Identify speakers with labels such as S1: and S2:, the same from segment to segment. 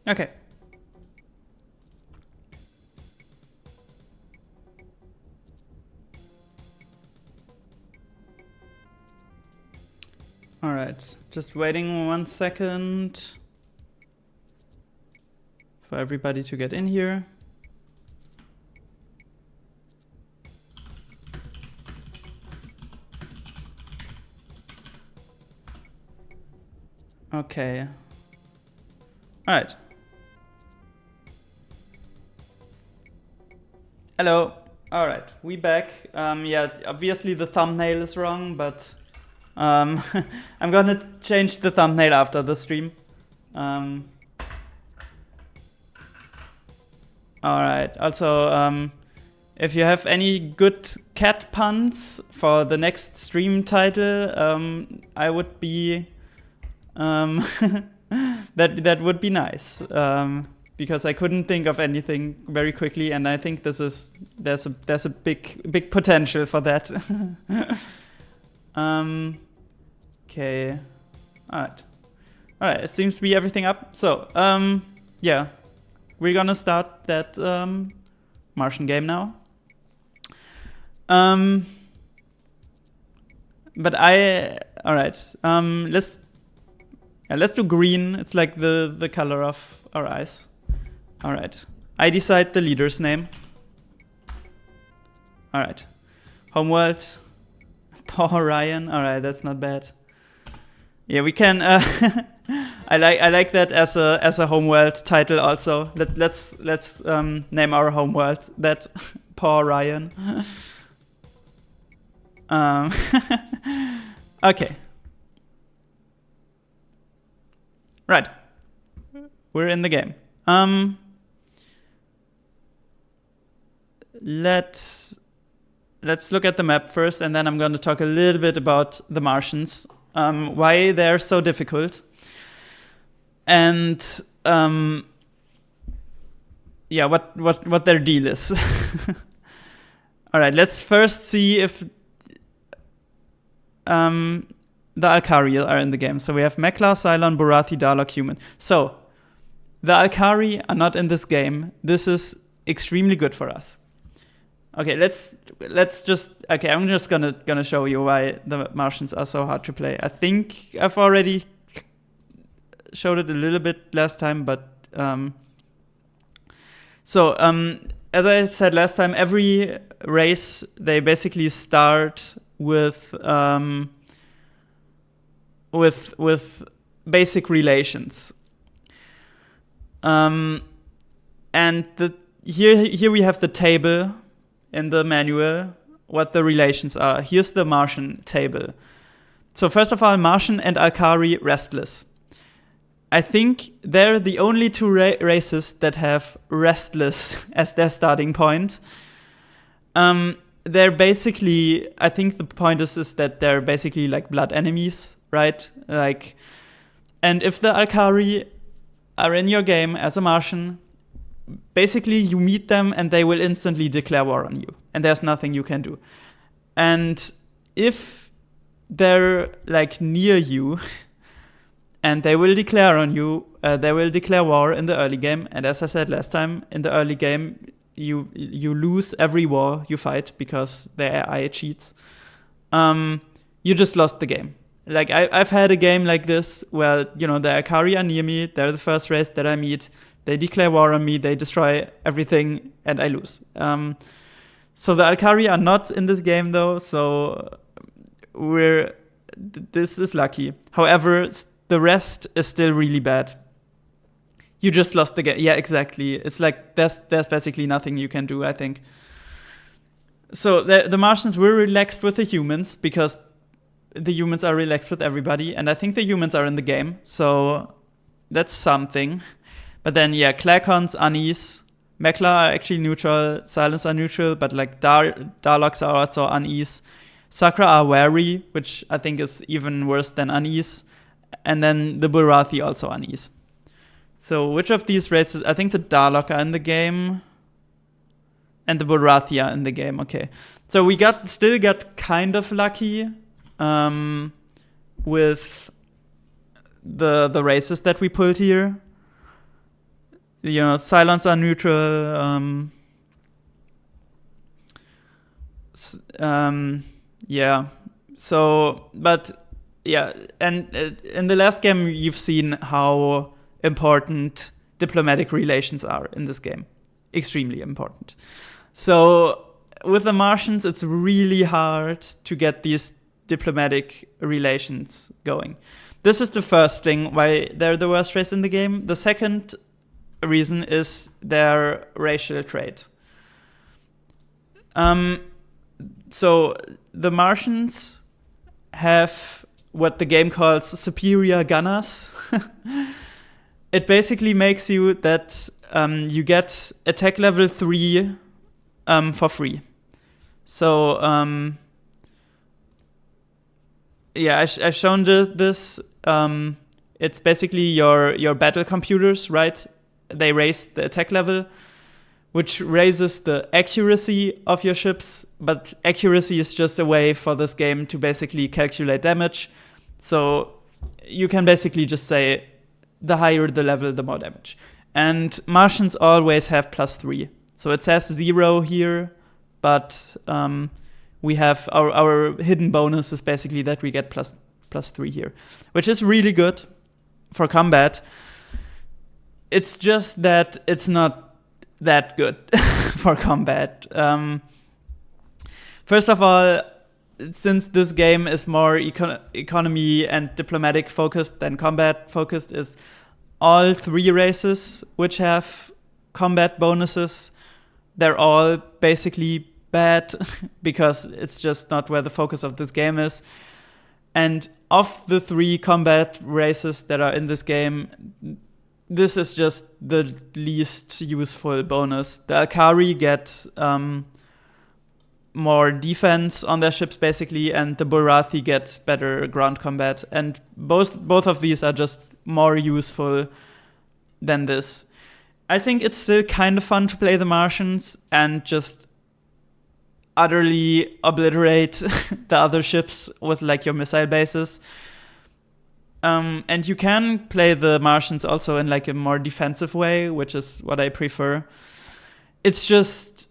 S1: Okay. All right, just waiting 1 second for everybody to get in here. Okay. All right. Hello. All right, we back. Yeah, obviously the thumbnail is wrong, but I'm gonna change the thumbnail after the stream. All right. Also, if you have any good cat puns for the next stream title, I would be that would be nice. Because I couldn't think of anything very quickly, and I think there's a big potential for that. Okay. All right. It seems to be everything up. So yeah, we're gonna start that Mrrshan game now. But all right. Let's do green. It's like the color of our eyes. All right. I decide the leader's name. All right. Homeworld. Orion. All right, that's not bad. Yeah, we can. I like that as a homeworld title also. Let's name our homeworld that Orion. Okay. Right. We're in the game. Let's look at the map first, and then I'm going to talk a little bit about the Martians, why they're so difficult, and yeah, what their deal is. All right, let's first see if the Alkari are in the game. So we have Meklar, Cylon, Borathi, Dalek, Human. So the Alkari are not in this game. This is extremely good for us. Okay, let's just I'm just gonna show you why the Martians are so hard to play. I think I've already showed it a little bit last time, but as I said last time, every race they basically start with basic relations. And here we have the table in the manual, what the relations are. Here's the Martian table. So first of all, Martian and Alkari restless. I think they're the only two races that have restless as their starting point. They're basically, I think the point is that they're basically like blood enemies, right? Like, and if the Alkari are in your game as a Martian, basically you meet them and they will instantly declare war on you, and there's nothing you can do. And if they're like near you and they will declare on you, they will declare war in the early game. And as I said last time, in the early game you lose every war you fight because their AI cheats. You just lost the game. Like I've had a game like this where, you know, the Alkari are near me, they're the first race that I meet, they declare war on me, they destroy everything, and I lose. So the Alkari are not in this game though, so this is lucky. However, the rest is still really bad. You just lost the game. Yeah, exactly. It's like there's basically nothing you can do, I think. So the Martians were relaxed with the humans because the humans are relaxed with everybody, and I think the humans are in the game, so that's something. But then, yeah, Clacons, unease, Meklar are actually neutral, Silence are neutral, but like Daleks are also unease. Sakra are wary, which I think is even worse than unease. And then the Borathi also unease. So which of these races? I think the Dalek are in the game. And the Borathi are in the game, okay. So we still got kind of lucky with the races that we pulled here. Cylons are neutral. Yeah. So, but yeah, and in the last game, you've seen how important diplomatic relations are in this game. Extremely important. So with the Martians, it's really hard to get these diplomatic relations going. This is the first thing why they're the worst race in the game. The second reason is their racial trait. So the Martians have what the game calls superior gunners. It basically makes you that you get attack level 3 for free. So I've shown this. It's basically your battle computers, right? They raise the attack level, which raises the accuracy of your ships. But accuracy is just a way for this game to basically calculate damage. So you can basically just say the higher the level, the more damage. And Martians always have +3. So it says 0 here, but we have our hidden bonus is basically that we get +3 here, which is really good for combat. It's just that it's not that good for combat. First of all, since this game is more economy and diplomatic focused than combat focused, is all 3 races which have combat bonuses, they're all basically bad because it's just not where the focus of this game is. And of the 3 combat races that are in this game, this is just the least useful bonus. The Alkari get more defense on their ships basically, and the Bulrathi get better ground combat. And both of these are just more useful than this. I think it's still kind of fun to play the Martians and just utterly obliterate the other ships with like your missile bases. And you can play the Martians also in like a more defensive way, which is what I prefer. It's just,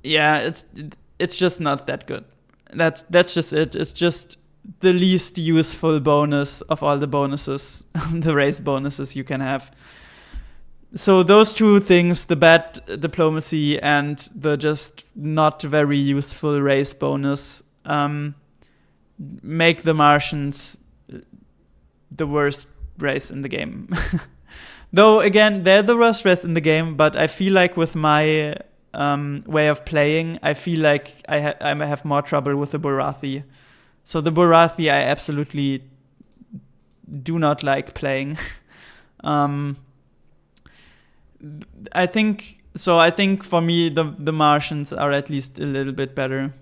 S1: it's just not that good. That's just it. It's just the least useful bonus of all the bonuses, the race bonuses you can have. So those 2 things, the bad diplomacy and the just not very useful race bonus, make the Martians the worst race in the game. Though, again, they're the worst race in the game, but I feel like with my way of playing, I feel like I have more trouble with the Bulrathi. So the Bulrathi I absolutely do not like playing. I think for me the Martians are at least a little bit better.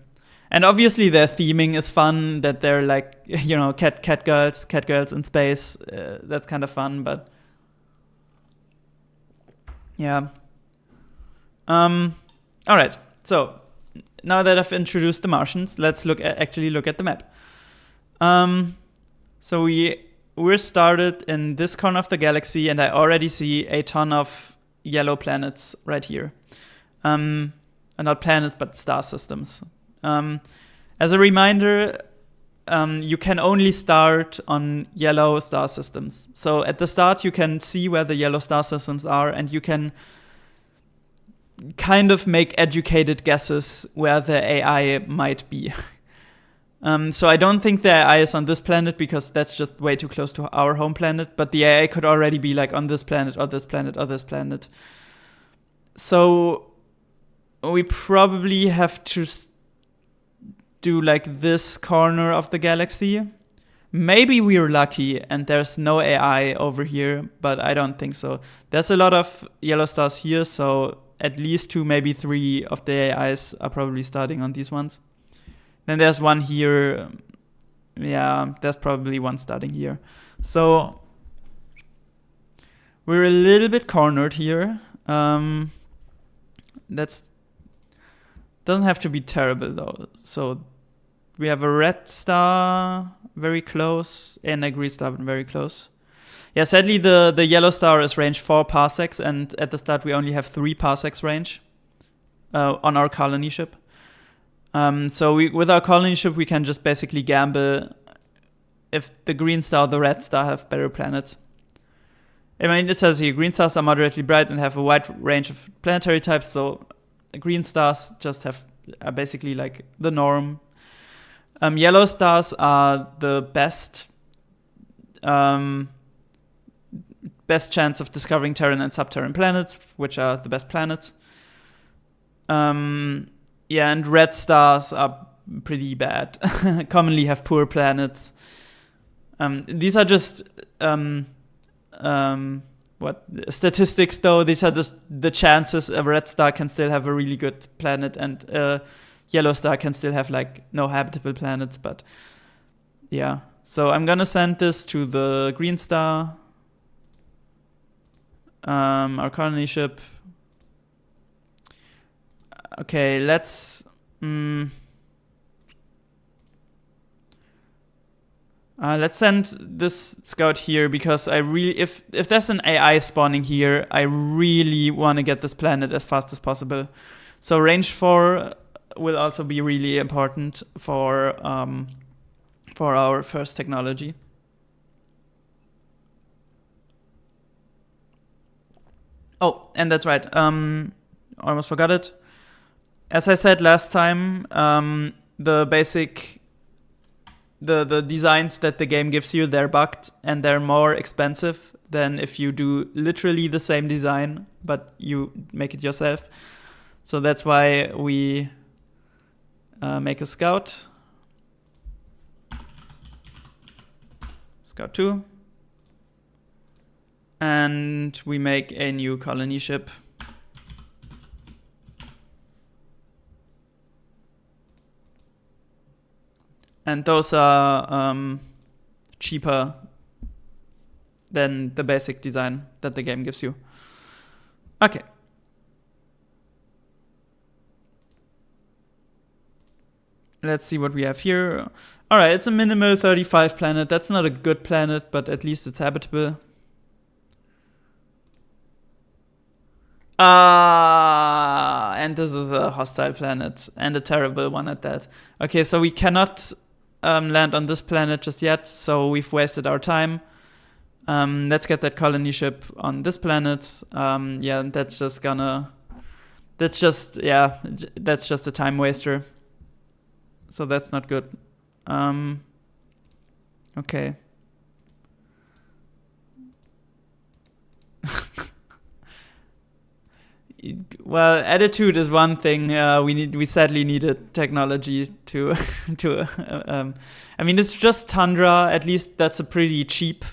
S1: And obviously their theming is fun, that they're like, Catgirls in space. That's kind of fun, but yeah. All right. So now that I've introduced the Martians, let's look at the map. So we're started in this corner of the galaxy, and I already see a ton of yellow planets right here. And not planets, but star systems. As a reminder, you can only start on yellow star systems. So at the start, you can see where the yellow star systems are, and you can kind of make educated guesses where the AI might be. So I don't think the AI is on this planet because that's just way too close to our home planet, but the AI could already be like on this planet or this planet or this planet. So we probably have to do like this corner of the galaxy. Maybe we're lucky and there's no AI over here, but I don't think so. There's a lot of yellow stars here, so at least 2, maybe 3 of the AIs are probably starting on these ones. Then there's one here. Yeah, there's probably one starting here. So we're a little bit cornered here. That's doesn't have to be terrible though. So we have a red star very close and a green star very close. Yeah, sadly the yellow star is range 4 parsecs, and at the start we only have 3 parsecs range on our colony ship. So with our colony ship we can just basically gamble if the green star or the red star have better planets. I mean, it says here green stars are moderately bright and have a wide range of planetary types, so green stars just are basically like the norm. Yellow stars are the best chance of discovering Terran and subterran planets, which are the best planets. And red stars are pretty bad. Commonly have poor planets. These are just statistics, though. These are just the chances a red star can still have a really good planet and a yellow star can still have like no habitable planets. But yeah, so I'm gonna send this to the green star, our colony ship. Okay, let's send this scout here because I really, if there's an AI spawning here, I really want to get this planet as fast as possible. So range 4 will also be really important for our first technology. Oh, and that's right. Almost forgot it. As I said last time, the designs that the game gives you, they're bugged and they're more expensive than if you do literally the same design, but you make it yourself. So that's why we make a scout. Scout 2. And we make a new colony ship. And those are cheaper than the basic design that the game gives you. Okay. Let's see what we have here. All right, it's a minimal 35 planet. That's not a good planet, but at least it's habitable. And this is a hostile planet, and a terrible one at that. Okay, so we cannot land on this planet just yet, so we've wasted our time. Let's get that colony ship on this planet. Yeah, that's just a time waster. So that's not good. Okay. Well, attitude is one thing. We sadly needed technology to I mean, it's just Tundra. At least that's a pretty cheap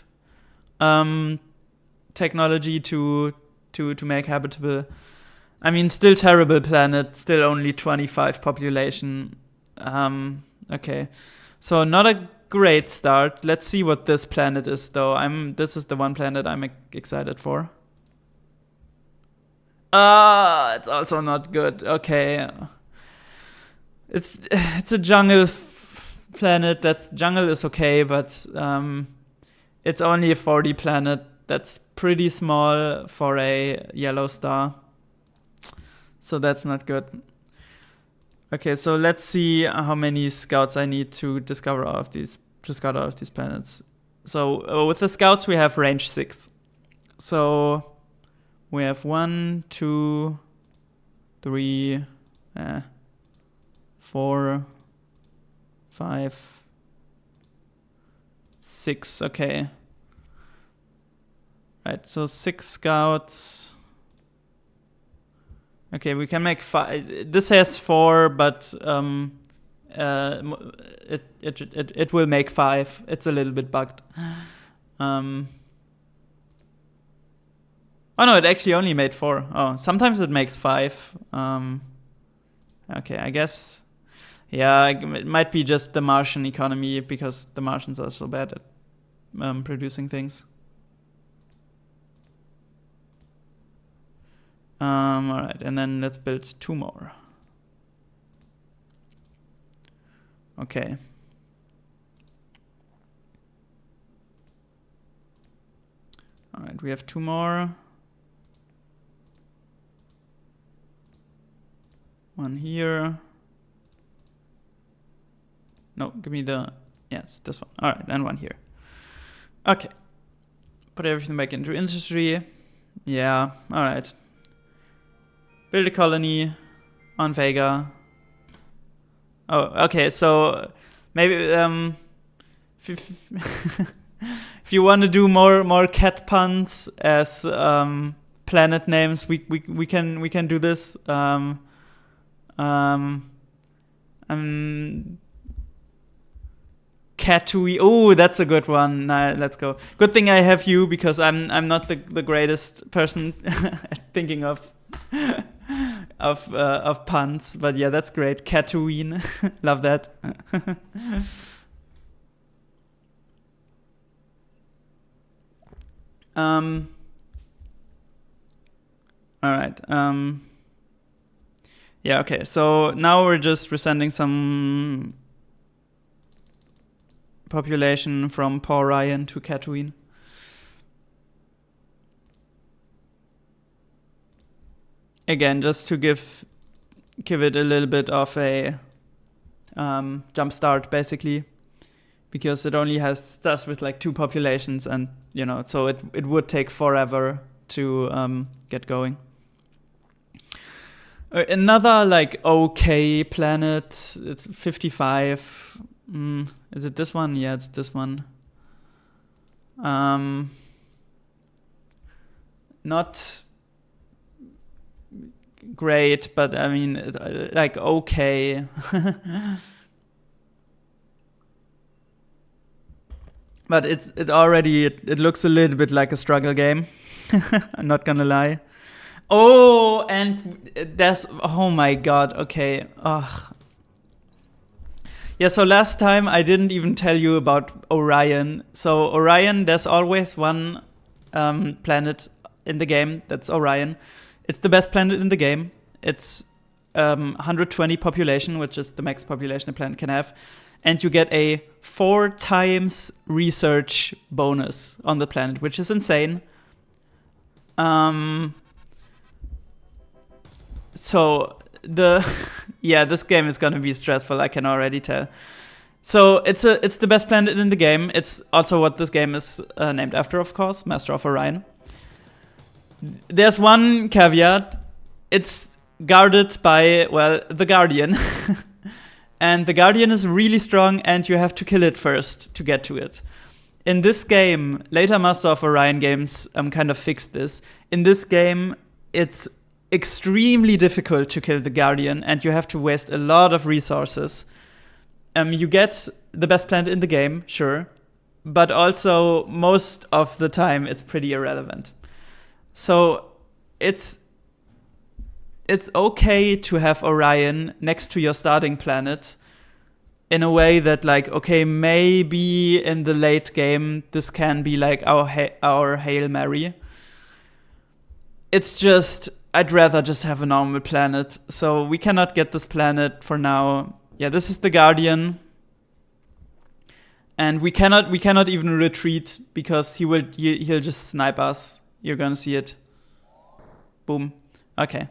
S1: technology to make habitable. I mean, still terrible planet. Still only 25 population. Okay, so not a great start. Let's see what this planet is, though. This is the one planet I'm excited for. It's also not good. Okay. It's a jungle planet. Jungle is okay, but it's only a 40 planet. That's pretty small for a yellow star. So that's not good. Okay, so let's see how many scouts I need to discover all of these planets. So with the scouts we have range 6. So we have 1, 2, 3, 4, 5, 6. Okay. Right, so 6 scouts. Okay, we can make 5. This has 4, but it will make 5. It's a little bit bugged. Oh no, it actually only made 4. Oh, sometimes it makes 5. Okay, I guess. Yeah, it might be just the Martian economy because the Martians are so bad at producing things. Alright, and then let's build 2 more. Okay. All right, we have 2 more. One here. No, give me the, yes, this one. All right, and 1 here. Okay. Put everything back into industry. Yeah, all right. Build a colony on Vega. Oh, okay, so maybe if you want to do more cat puns as planet names, we can do this. Catui. Oh, that's a good one. Nah, let's go. Good thing I have you, because I'm not the greatest person at thinking of puns. But yeah, that's great. Catween. Love that. All right. Yeah. Okay. So now we're just resending some population from Orion to Catween. Again, just to give it a little bit of a jump start, basically, because it only starts with like 2 populations, and so it would take forever to get going. Another like okay planet. It's 55. Is it this one? Yeah, it's this one. Not great, but I mean, like okay. But it already looks a little bit like a struggle game. I'm not gonna lie. Oh, and oh my god. Okay. Ugh. Yeah, so last time I didn't even tell you about Orion. So Orion, there's always one planet in the game that's Orion. It's the best planet in the game. It's 120 population, which is the max population a planet can have. And you get a 4 times research bonus on the planet, which is insane. So this game is gonna be stressful, I can already tell. So it's the best planet in the game. It's also what this game is named after, of course, Master of Orion. There's one caveat. It's guarded by, well, the Guardian. And the Guardian is really strong, and you have to kill it first to get to it. In this game, later Master of Orion games kind of fixed this. In this game, it's extremely difficult to kill the Guardian, and you have to waste a lot of resources. You get the best planet in the game, sure, but also most of the time it's pretty irrelevant. So it's okay to have Orion next to your starting planet in a way that, like, okay, maybe in the late game this can be like our Hail Mary. It's just, I'd rather just have a normal planet. So we cannot get this planet for now. Yeah, this is the Guardian. And we cannot even retreat, because he'll just snipe us. You're gonna see it. Boom. Okay.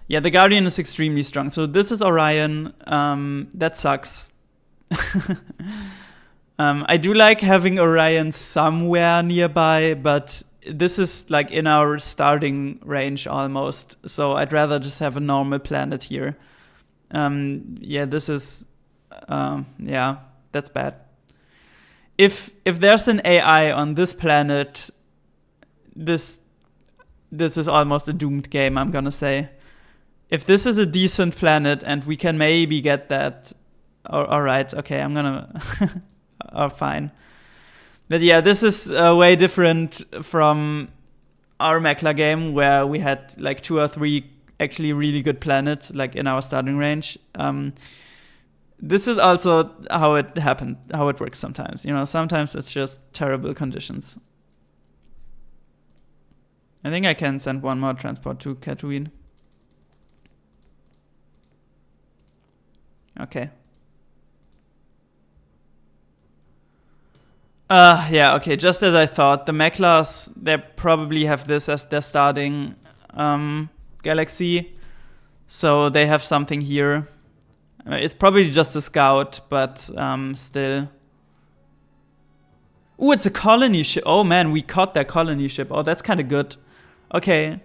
S1: Yeah, the Guardian is extremely strong. So this is Orion. That sucks. I do like having Orion somewhere nearby, but this is like in our starting range almost. So I'd rather just have a normal planet here. Yeah, this is, yeah, that's bad. If there's an AI on this planet, this is almost a doomed game, I'm gonna say. If this is a decent planet and we can maybe get that, all right, okay, I'm gonna, oh, fine. But yeah, this is way different from our Meklar game, where we had like 2 or 3 actually really good planets, like in our starting range. This is also how it happened, how it works sometimes. Sometimes it's just terrible conditions. I think I can send 1 more transport to Catween. Okay. Yeah, okay, just as I thought. The Meklars, they probably have this as their starting galaxy. So they have something here. It's probably just a scout, but still. Ooh, it's a colony ship. Oh man, we caught their colony ship. Oh, that's kind of good. Okay.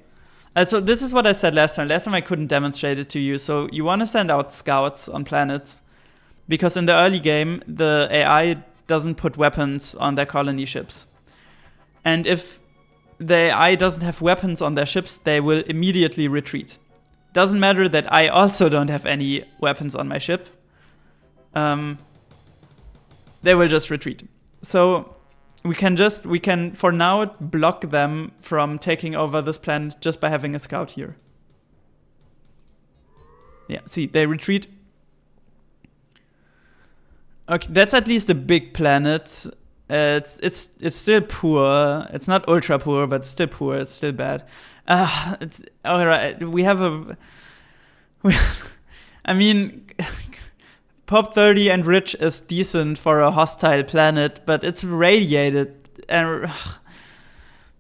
S1: So this is what I said last time. Last time I couldn't demonstrate it to you. So you want to send out scouts on planets, because in the early game, the AI doesn't put weapons on their colony ships. And if the AI doesn't have weapons on their ships, they will immediately retreat. Doesn't matter that I also don't have any weapons on my ship. They will just retreat. So we can for now block them from taking over this planet just by having a scout here. Yeah, see, they retreat. Okay, that's at least a big planet. It's still poor. It's not ultra poor, but still poor. It's still bad. It's all right. I mean, Pop 30 and rich is decent for a hostile planet, but it's radiated, and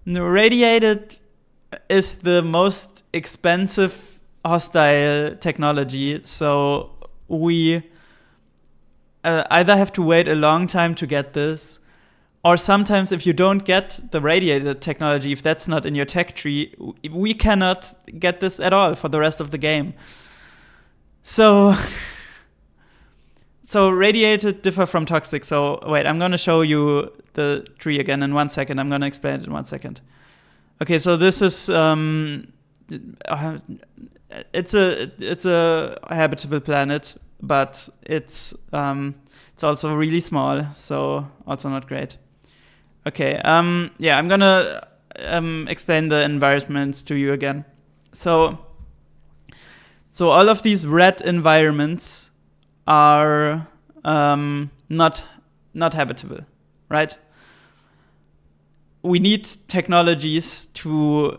S1: radiated is the most expensive hostile technology. So we either have to wait a long time to get this, or sometimes if you don't get the radiated technology, if that's not in your tech tree, we cannot get this at all for the rest of the game. So radiated differ from toxic. So wait, I'm going to show you the tree again in 1 second. I'm going to explain it in 1 second. Okay, so this is it's a habitable planet, but it's also really small, so also not great. Okay, yeah, I'm gonna explain the environments to you again. So all of these red environments are not habitable, right? We need technologies to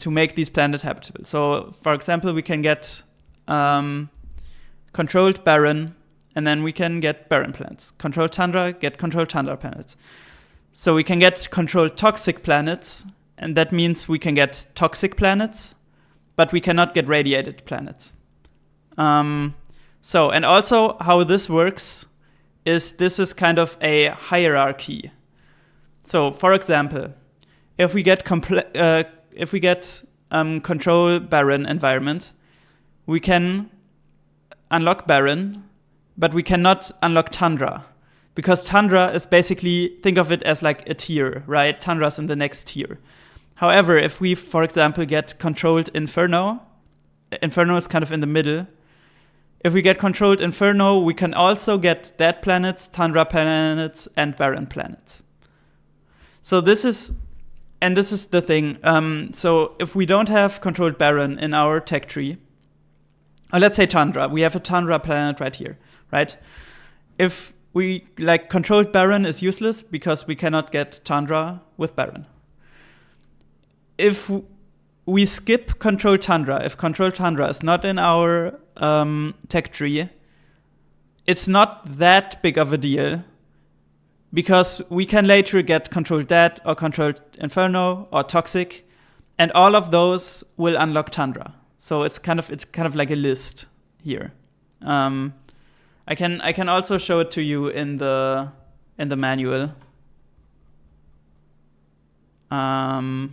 S1: make these planets habitable. So, for example, we can get controlled barren, and then we can get barren planets. Controlled tundra, get controlled tundra planets. So we can get controlled toxic planets, and that means we can get toxic planets, but we cannot get radiated planets. And also how this works is this is kind of a hierarchy. So, for example, if we get control barren environment, we can unlock barren, but we cannot unlock tundra, because tundra is basically, think of it as like a tier, right? Tundra's in the next tier. However, if we, for example, get controlled inferno is kind of in the middle. If we get controlled inferno, we can also get dead planets, tundra planets, and barren planets. So this is the thing. So if we don't have controlled barren in our tech tree, or let's say tundra, we have a tundra planet right here, right? If we controlled barren is useless because we cannot get tundra with barren. If we skip controlled tundra, if controlled tundra is not in our tech tree, it's not that big of a deal, because we can later get controlled dead or controlled inferno or toxic, and all of those will unlock tundra. So it's kind of like a list here. I can also show it to you in the manual. So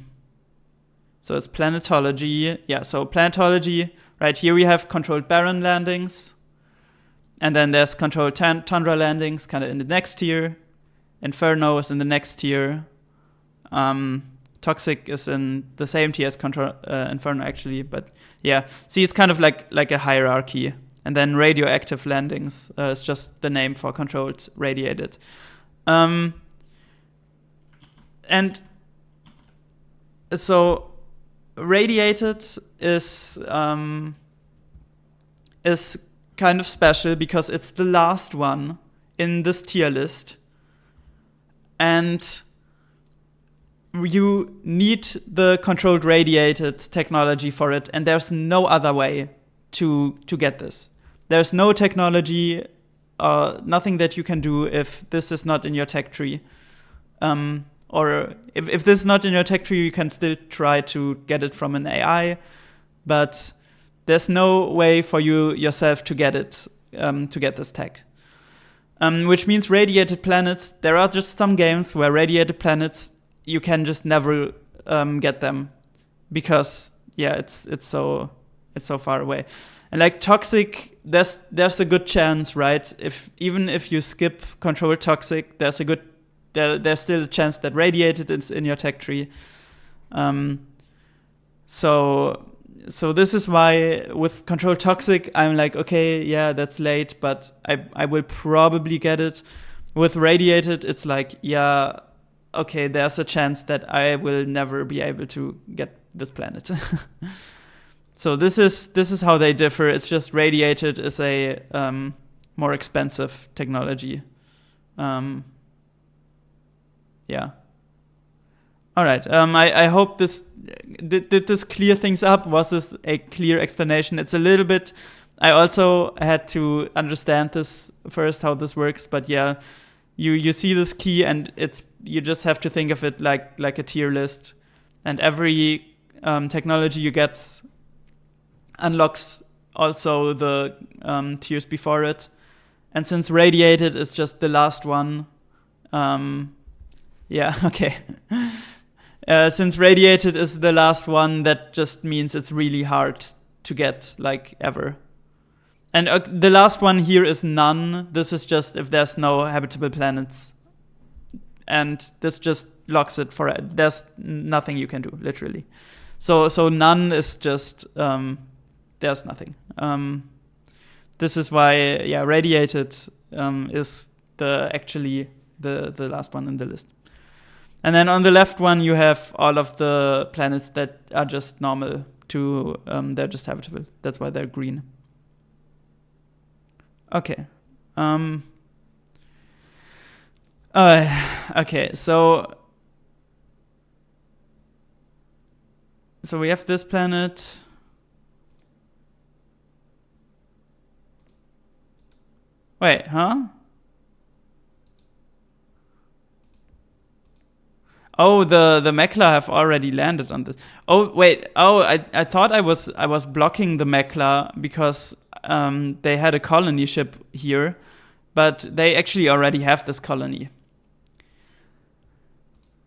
S1: it's planetology. Yeah, so planetology, right here we have controlled barren landings. And then there's controlled tundra landings kind of in the next tier. Inferno is in the next tier. Toxic is in the same tier as Inferno actually, but yeah. See, it's kind of like a hierarchy. And then radioactive landings is just the name for controlled radiated. And so radiated is kind of special because it's the last one in this tier list. And you need the controlled radiated technology for it, and there's no other way to get this. There's no technology, nothing that you can do if this is not in your tech tree. Or if this is not in your tech tree, you can still try to get it from an AI, but there's no way for you yourself to get it, to get this tech. Which means radiated planets, there are just some games where radiated planets, you can just never get them because, yeah, it's so far away. And like toxic, there's a good chance, right? Even if you skip control toxic, there's still a chance that radiated is in your tech tree. So this is why with control toxic, I'm like, okay, yeah, that's late, but I will probably get it. With radiated, it's like, yeah, okay, there's a chance that I will never be able to get this planet. So this is how they differ. It's just radiated is a more expensive technology. Yeah. All right. I hope this did this clear things up. Was this a clear explanation? It's a little bit. I also had to understand this first, how this works. But yeah, you see this key, and you just have to think of it like a tier list, and every technology you get unlocks also the tiers before it. And since radiated is just the last one, yeah, okay. Since radiated is the last one, that just means it's really hard to get, like, ever. And the last one here is none. This is just if there's no habitable planets. And this just locks it for it. There's nothing you can do, literally. So none is just there's nothing. This is why, yeah, radiated is actually the last one in the list. And then on the left one, you have all of the planets that are just normal to, they're just habitable. That's why they're green. Okay. Okay, so we have this planet. Wait, huh? Oh, the Meklar have already landed on this. Oh, wait. Oh, I thought I was blocking the Meklar because they had a colony ship here, but they actually already have this colony.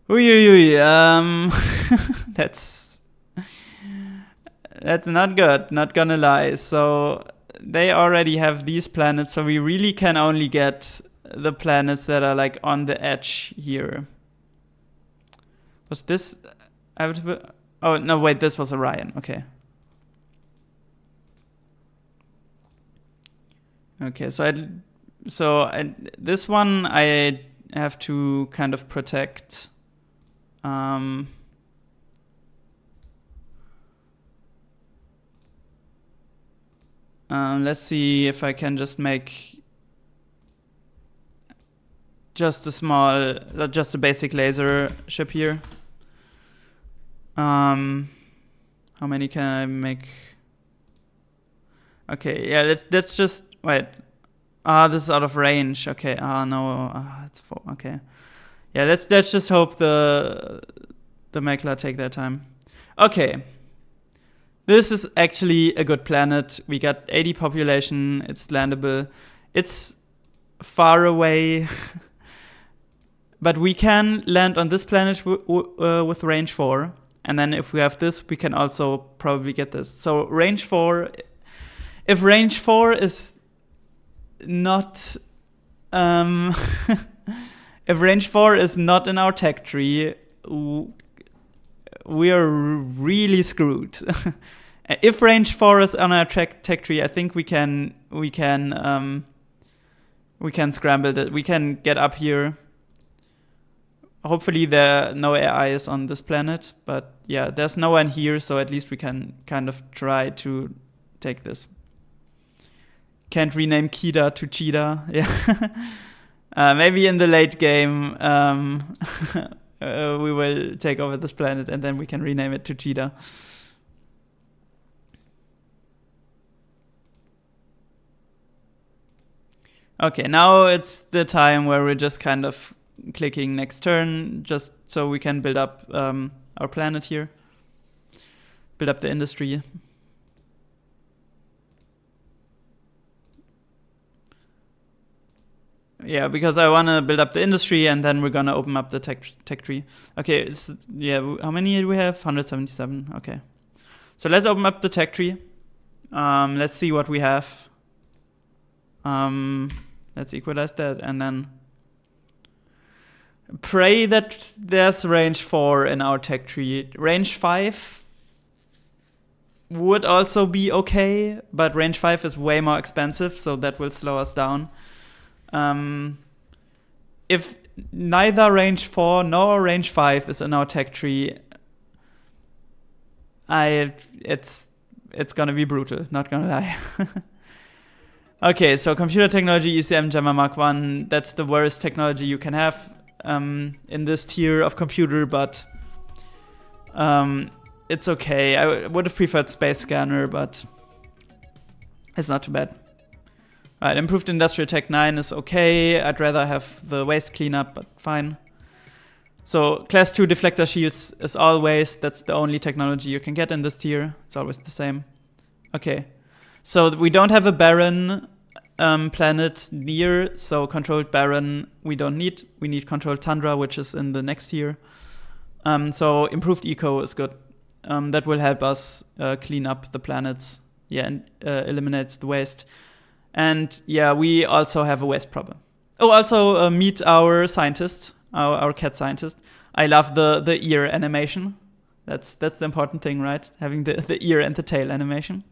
S1: That's not good, not gonna lie. So they already have these planets, so we really can only get the planets that are like on the edge here. Was this habitable? Oh, no, wait, this was Orion. Okay. Okay, so this one I have to kind of protect. Let's see if I can just make just a basic laser ship here. How many can I make? Okay, yeah, let's just wait. This is out of range. Okay. No. It's 4. Okay. Yeah, let's just hope the Meklar take their time. Okay. This is actually a good planet. We got 80 population. It's landable. It's far away. But we can land on this planet with range 4. And then if we have this, we can also probably get this. So range 4, if range 4 is not, if range 4 is not in our tech tree, we are really screwed. If range 4 is on our tech tree, I think we can scramble that. We can get up here. Hopefully there are no AIs on this planet, but yeah, there's no one here, so at least we can kind of try to take this. Can't rename Kida to Cheetah. Yeah. Maybe in the late game we will take over this planet and then we can rename it to Cheetah. Okay, now it's the time where we're just kind of clicking next turn, just so we can build up our planet here. Build up the industry. Yeah, because I want to build up the industry, and then we're going to open up the tech tree. Okay, how many do we have? 177. Okay. So let's open up the tech tree. Let's see what we have. Let's equalize that, and then pray that there's range 4 in our tech tree. Range 5 would also be okay, but range 5 is way more expensive, so that will slow us down. If neither range 4 nor range 5 is in our tech tree, it's gonna be brutal, not gonna lie. Okay, so computer technology, ECM, Gemma Mark 1, that's the worst technology you can have in this tier of computer, but it's okay. I would have preferred Space Scanner, but it's not too bad. Alright, improved industrial tech 9 is okay. I'd rather have the waste cleanup, but fine. So class 2 deflector shields is always, that's the only technology you can get in this tier. It's always the same. Okay, so we don't have a barren planet near, so controlled barren we don't need. We need controlled tundra, which is in the next tier. So improved eco is good. That will help us clean up the planets, and eliminates the waste. And yeah, we also have a waste problem. Oh, also meet our scientist, our cat scientist. I love the ear animation. That's the important thing, right? Having the ear and the tail animation.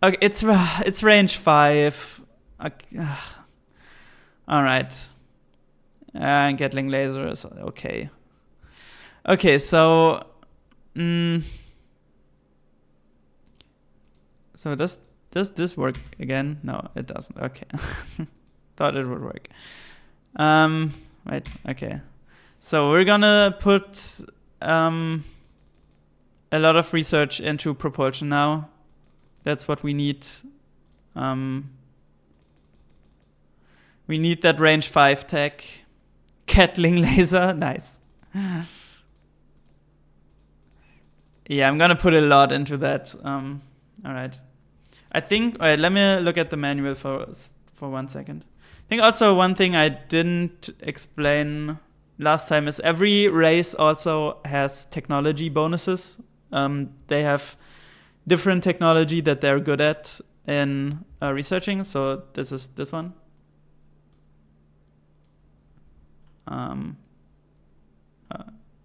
S1: Okay, it's range 5. Okay. All right. And Gatling laser is okay. Okay, so so does this work again? No, it doesn't. Okay. Thought it would work. Right, okay. So we're gonna put a lot of research into propulsion now. That's what we need. We need that range 5 tech. Catling laser, nice. Yeah, I'm gonna put a lot into that. All right. I think, all right, let me look at the manual for 1 second. I think also one thing I didn't explain last time is every race also has technology bonuses. They have different technology that they're good at in researching. So this is this one.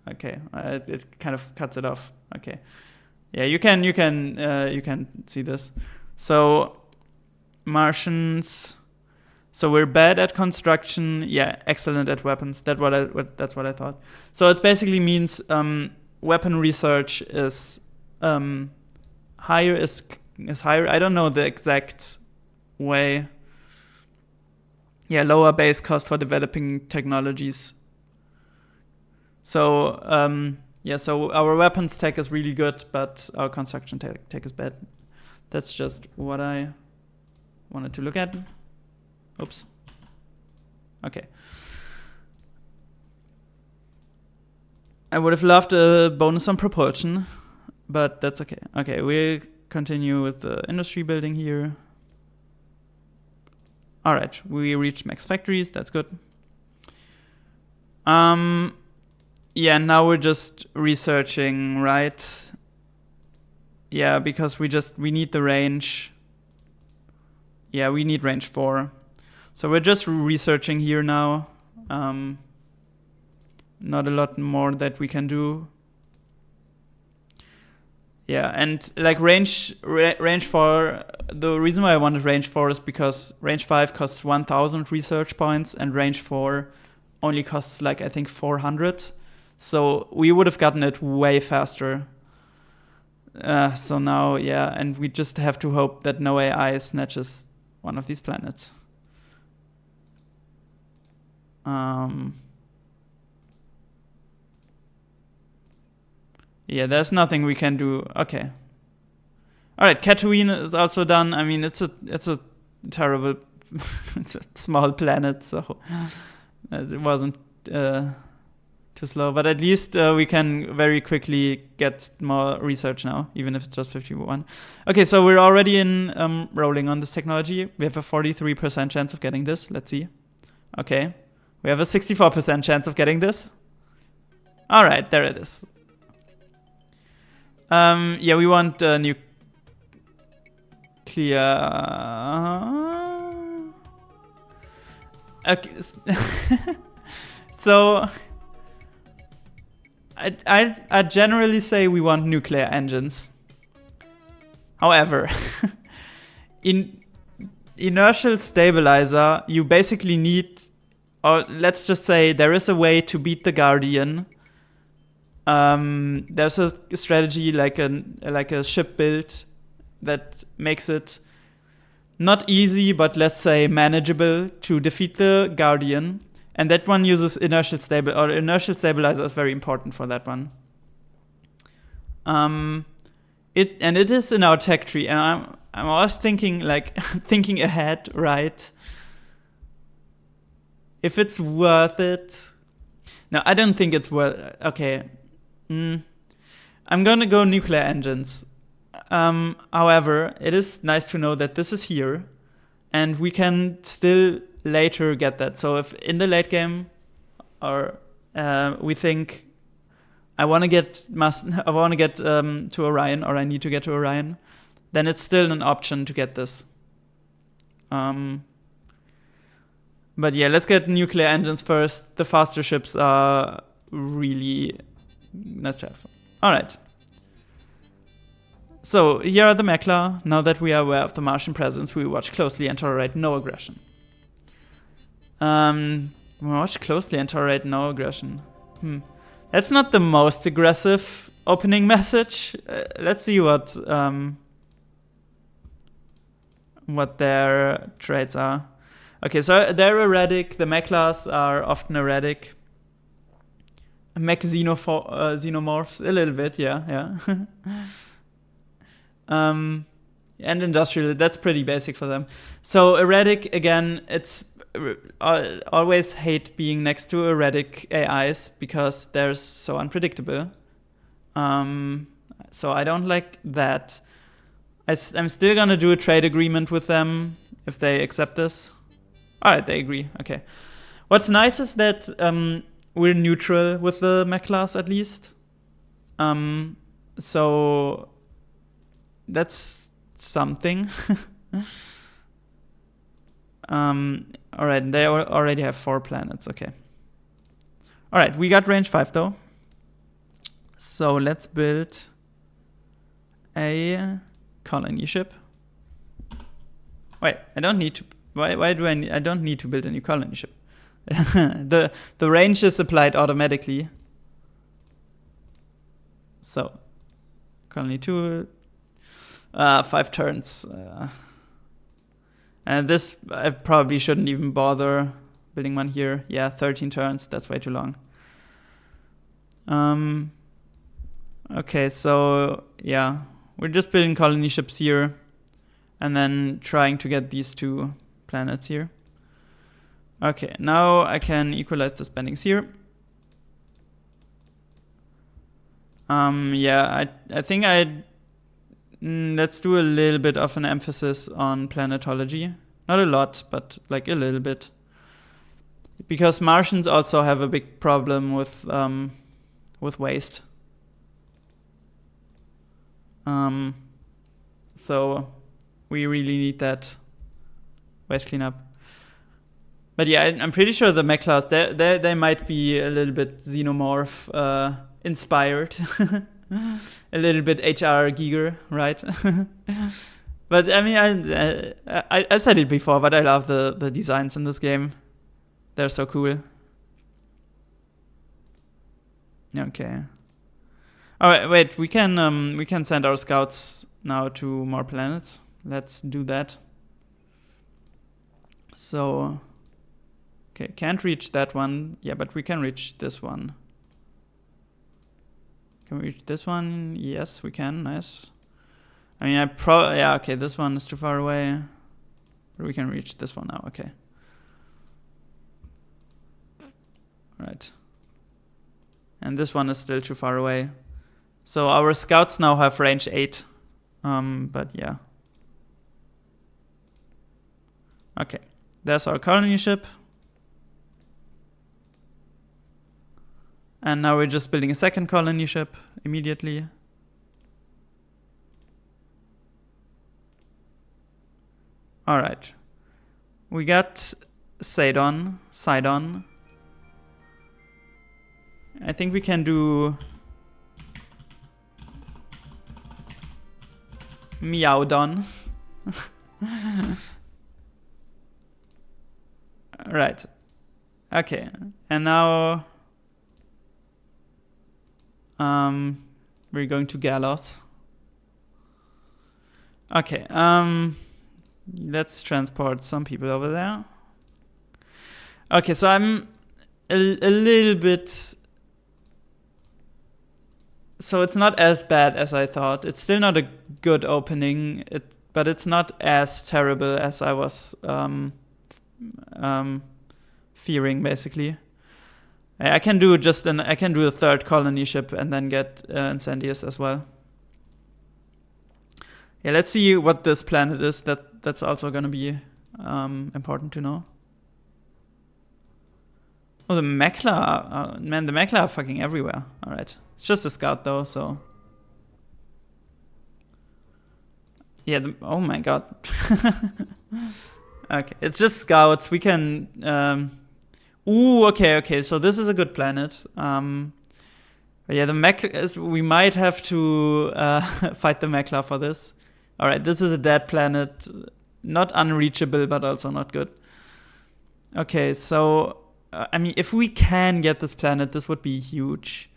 S1: Okay, it kind of cuts it off. Okay, yeah, you can see this. So Martians. So we're bad at construction. Yeah, excellent at weapons. That's what I thought. So it basically means weapon research is higher. Is higher. I don't know the exact way. Yeah, lower base cost for developing technologies. So so our weapons tech is really good, but our construction tech is bad. That's just what I wanted to look at. Oops. Okay. I would have loved a bonus on propulsion, but that's okay. Okay, we'll continue with the industry building here. All right, we reached max factories. That's good. Yeah, now we're just researching, right? Yeah, because we need the range. Yeah, we need range 4. So we're just researching here now. Not a lot more that we can do. Yeah, and like range 4, the reason why I wanted range 4 is because range 5 costs 1,000 research points and range 4 only costs like I think 400. So we would have gotten it way faster. So now, yeah, and we just have to hope that no AI snatches one of these planets. Yeah, there's nothing we can do. Okay. All right, Tatooine is also done. I mean, it's a terrible it's a small planet, so it wasn't too slow. But at least we can very quickly get more research now, even if it's just 51. Okay, so we're already in rolling on this technology. We have a 43% chance of getting this. Let's see. Okay, we have a 64% chance of getting this. All right, there it is. Yeah, we want nuclear. Okay. So I generally say we want nuclear engines. However, in inertial stabilizer, you basically need, or let's just say there is a way to beat the Guardian. There's a strategy like a ship build that makes it not easy, but let's say manageable to defeat the Guardian. And that one uses inertial stabilizer is very important for that one. It is in our tech tree, and I'm always thinking thinking ahead, right? If it's worth it. No, I don't think it's worth it. Okay. I'm gonna go nuclear engines. However, it is nice to know that this is here, and we can still later get that. So if in the late game, or we think I want to get to Orion, or I need to get to Orion, then it's still an option to get this. But yeah, let's get nuclear engines first. The faster ships are really nice to have. All right. So here are the Meklar. Now that we are aware of the Martian presence, we watch closely and tolerate no aggression. Watch closely and tolerate no aggression. That's not the most aggressive opening message. Let's see what their traits are. Okay, so they're erratic. The Meklars are often erratic. Xenomorphs, a little bit, yeah. And industrial, that's pretty basic for them. So erratic, again, it's always hate being next to erratic AIs because they're so unpredictable. So I don't like that. I'm still gonna do a trade agreement with them if they accept this. All right, they agree. Okay. What's nice is that we're neutral with the Meklars at least. So that's something. All right, they already have 4 planets. Okay. All right, we got range 5 though. So let's build a colony ship. Wait, I don't need to. Why do I don't need to build a new colony ship. The range is applied automatically. So colony 2, 5 turns. And this, I probably shouldn't even bother building one here. Yeah, 13 turns, that's way too long. Okay, so yeah, we're just building colony ships here and then trying to get these 2 planets here. Okay, now I can equalize the spendings here. Yeah, I think let's do a little bit of an emphasis on planetology. Not a lot, but like a little bit. Because Martians also have a big problem with waste. So we really need that waste cleanup. But yeah, I'm pretty sure the Meklars, they might be a little bit xenomorph inspired. A little bit HR Giger, right? But I mean, I said it before, but I love the designs in this game. They're so cool. Okay. All right, wait. We can send our scouts now to more planets. Let's do that. So, okay, can't reach that one. Yeah, but we can reach this one. Can we reach this one? Yes, we can. Nice. I mean, yeah, okay, this one is too far away. But we can reach this one now, okay. Right. And this one is still too far away. So our scouts now have range 8. But yeah. Okay. There's our colony ship. And now we're just building a second colony ship immediately. Alright. We got Sidon. I think we can do Meowdon. Right. Okay. And now we're going to Galos. Okay. Let's transport some people over there. Okay, so I'm a little bit... So it's not as bad as I thought. It's still not a good opening, but it's not as terrible as I was fearing, basically. I can do a third colony ship and then get Incendius as well. Yeah, let's see what this planet is. That's also gonna be important to know. Oh, the Meklar. Man, the Meklar are fucking everywhere. Alright. It's just a scout though, so. Yeah, oh my god. Okay, it's just scouts. We can... Ooh, okay, so this is a good planet. But yeah, the Meklar we might have to fight the Meklar for this. Alright, this is a dead planet. Not unreachable, but also not good. Okay, so... I mean, if we can get this planet, this would be huge.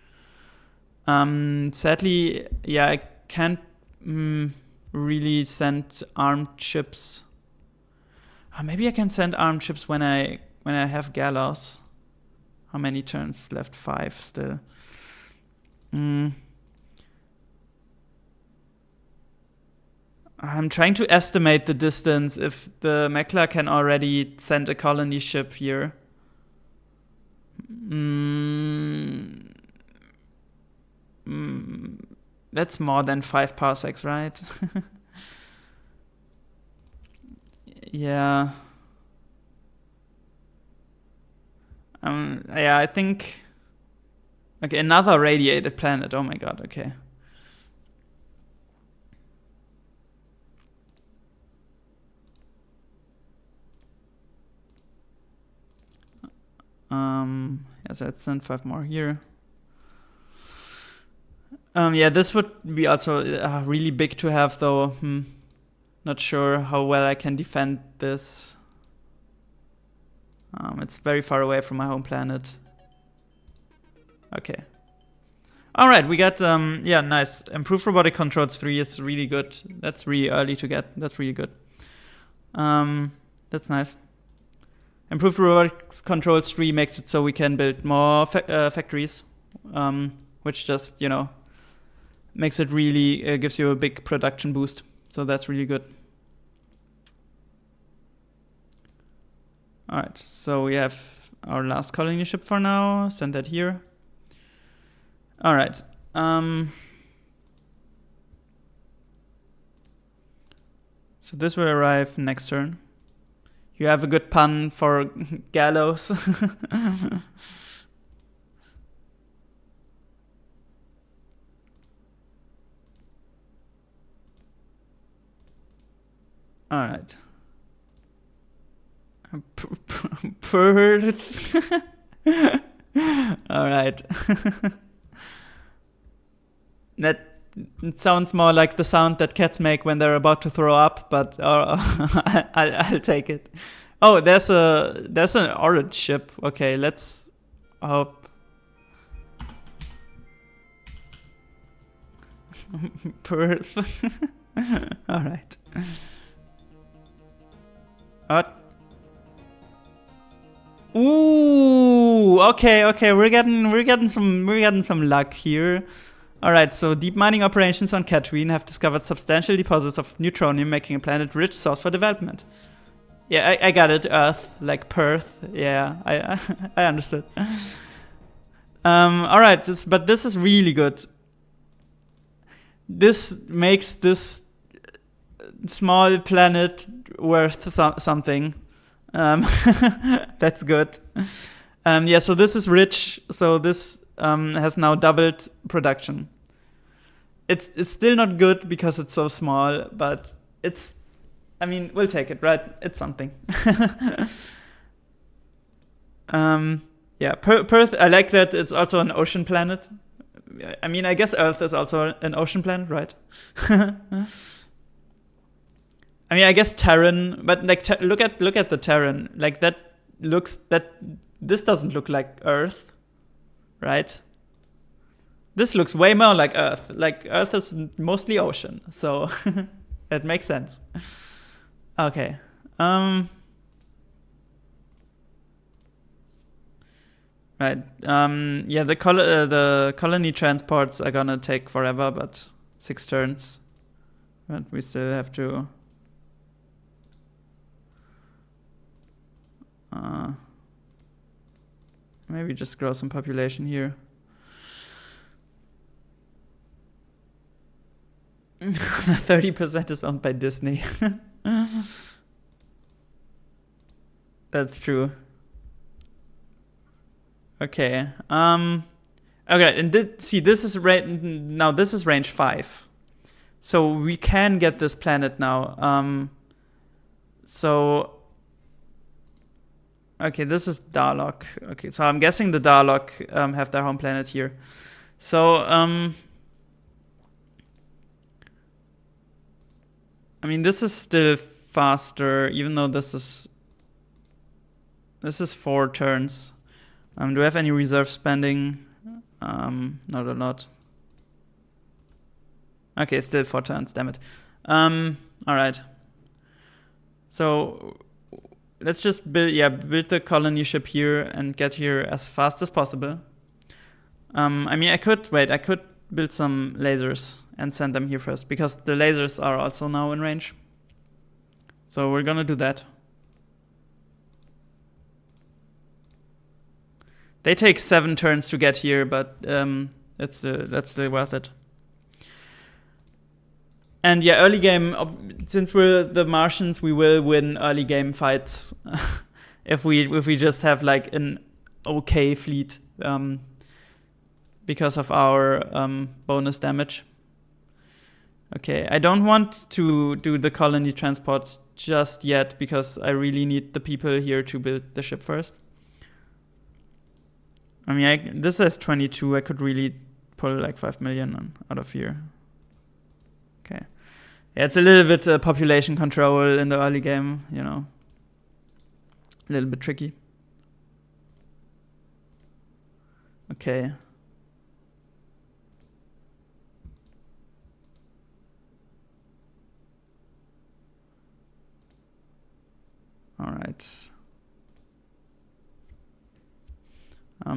S1: Sadly, yeah, I can't really send armed ships. Maybe I can send armed ships when I have Galos. How many turns left? 5 still. I'm trying to estimate the distance if the Meklar can already send a colony ship here. That's more than 5 parsecs, right? Yeah. Yeah, I think... Okay, another radiated planet. Oh my god, okay. Yes, let's send 5 more here. Yeah, this would be also really big to have, though. Not sure how well I can defend this. It's very far away from my home planet. Okay. Alright, we got, yeah, nice. Improved robotic controls 3 is really good. That's really early to get. That's really good. That's nice. Improved robotics controls 3 makes it so we can build more factories, which just, you know, makes it really, gives you a big production boost. So that's really good. Alright, so we have our last colony ship for now. Send that here. Alright. So this will arrive next turn. You have a good pun for gallows. Alright. Perth. Alright. That sounds more like the sound that cats make when they're about to throw up, but I'll take it. Oh, there's an orange ship. Okay, let's hope. Perth. All right. What? Ooh, okay. We're getting some luck here. Alright, so deep mining operations on Tatooine have discovered substantial deposits of neutronium, making a planet rich source for development. Yeah, I got it. Earth, like Perth. Yeah, I understood. All right, but this is really good. This makes this small planet worth something. That's good. Yeah, so this is rich. So this has now doubled production. It's still not good because it's so small, but it's. I mean, we'll take it, right? It's something. Yeah, Perth. I like that it's also an ocean planet. I mean, I guess Earth is also an ocean planet, right? I mean, I guess Terran, but like look at the Terran. Like this doesn't look like Earth, right? This looks way more like Earth. Like Earth is mostly ocean, so it makes sense. Okay. Right. Yeah, the colony transports are gonna take forever, but 6 turns. But we still have to. Maybe just grow some population here. 30% is owned by Disney. That's true. Okay. Okay, and this is now this is range 5. So we can get this planet now. So okay, this is Darlock. Okay, so I'm guessing the Darlock have their home planet here. So I mean, this is still faster, even though this is 4 turns. Do I have any reserve spending? Not a lot. Okay, still 4 turns, damn it. Alright. So let's just build the colony ship here and get here as fast as possible. I mean, I could build some lasers and send them here first, because the lasers are also now in range. So we're gonna do that. They take 7 turns to get here, but that's still worth it. And yeah, early game, since we're the Martians, we will win early game fights if we just have like an okay fleet because of our bonus damage. Okay, I don't want to do the colony transport just yet because I really need the people here to build the ship first. I mean, this says 22. I could really pull like 5 million out of here. Okay. Yeah, it's a little bit population control in the early game, you know. A little bit tricky. Okay. All right.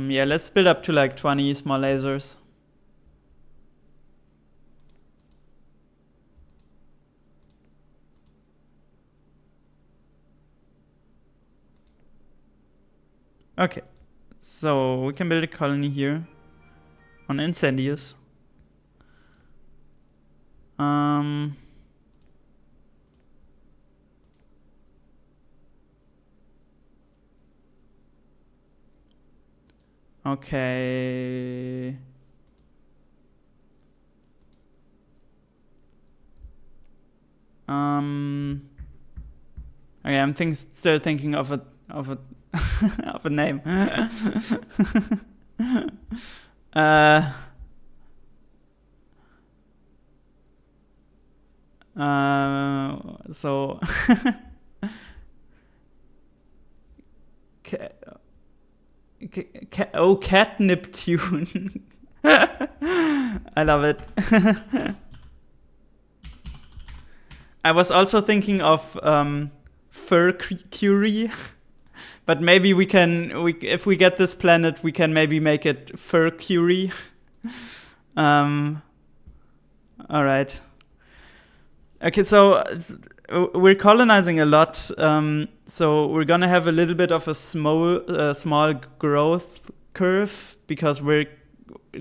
S1: Yeah, let's build up to like 20 small lasers. Okay, so we can build a colony here on Incendious. Okay. Okay, I'm still thinking of a of a name. So Catnip tune. I love it. I was also thinking of Fur Curie, but maybe if we get this planet, we can maybe make it Fur Curie. All right. Okay, so we're colonizing a lot. So we're gonna have a little bit of a small growth curve because we're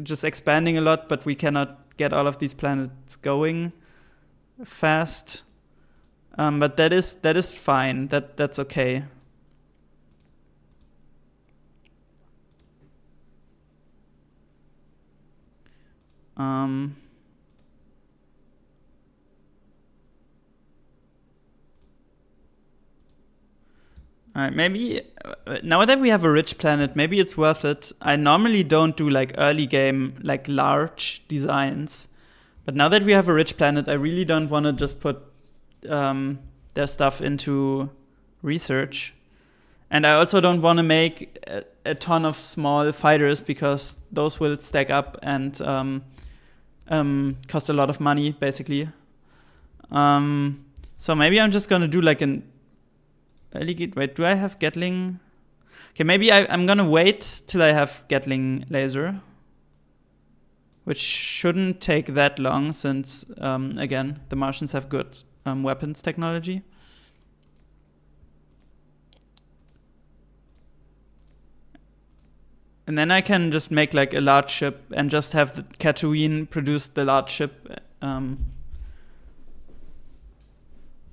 S1: just expanding a lot, but we cannot get all of these planets going fast. But that is fine. That's okay. Alright, maybe now that we have a rich planet, maybe it's worth it. I normally don't do like early game, like large designs. But now that we have a rich planet, I really don't want to just put their stuff into research. And I also don't want to make a ton of small fighters because those will stack up and cost a lot of money, basically. So maybe I'm just gonna do like an wait, do I have Gatling? Okay, maybe I'm gonna wait till I have Gatling laser, which shouldn't take that long since, again, the Martians have good weapons technology. And then I can just make like a large ship and just have the Tatooine produce the large ship.